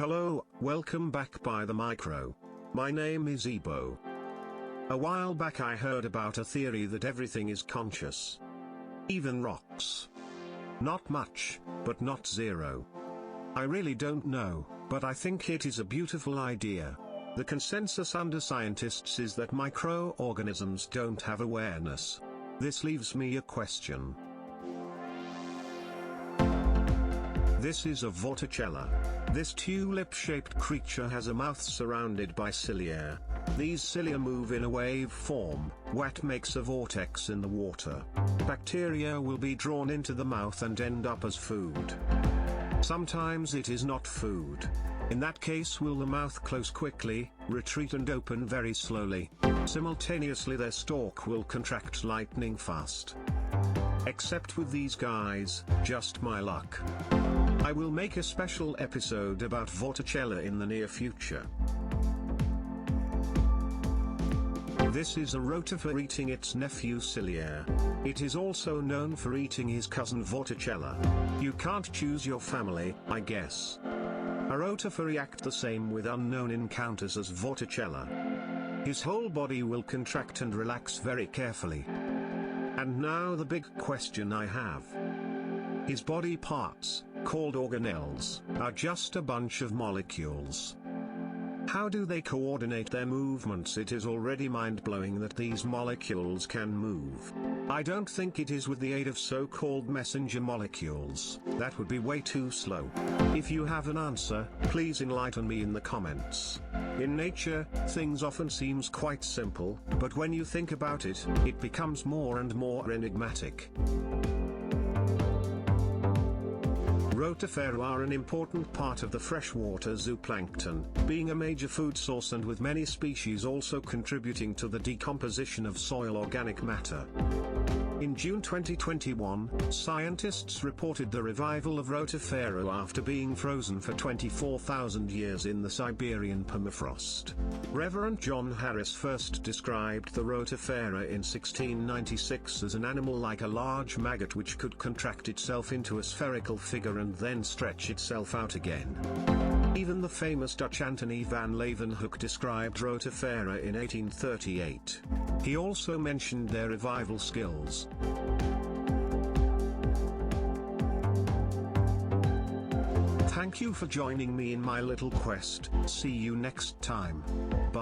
Hello, welcome back by the micro. My name is Ebo. A while back I heard about a theory that everything is conscious. Even rocks. Not much, but not zero. I really don't know, but I think it is a beautiful idea. The consensus under scientists is that microorganisms don't have awareness. This leaves me a question. This is a vorticella. This tulip-shaped creature has a mouth surrounded by cilia. These cilia move in a wave form, what makes a vortex in the water. Bacteria will be drawn into the mouth and end up as food. Sometimes it is not food. In that case, will the mouth close quickly, retreat and open very slowly. Simultaneously their stalk will contract lightning fast. Except with these guys, just my luck. I will make a special episode about vorticella in the near future. This is a rotifer eating its nephew cilia. It is also known for eating his cousin vorticella. You can't choose your family, I guess. A rotifer react the same with unknown encounters as vorticella. His whole body will contract and relax very carefully. And now the big question I have. His body parts, called organelles, are just a bunch of molecules. How do they coordinate their movements? It is already mind-blowing that these molecules can move. I don't think it is with the aid of so-called messenger molecules. That would be way too slow. If you have an answer, please enlighten me in the comments. In nature, things often seems quite simple, but when you think about it, it becomes more and more enigmatic. Rotifers are an important part of the freshwater zooplankton, being a major food source and with many species also contributing to the decomposition of soil organic matter. In June 2021, scientists reported the revival of Rotifers after being frozen for 24,000 years in the Siberian permafrost. Reverend John Harris first described the Rotifers in 1696 as an animal like a large maggot which could contract itself into a spherical figure and then stretch itself out again. Even the famous Dutch Anthony van Leeuwenhoek described Rotifers in 1838. He also mentioned their revival skills. Thank you for joining me in my little quest. See you next time. Bye.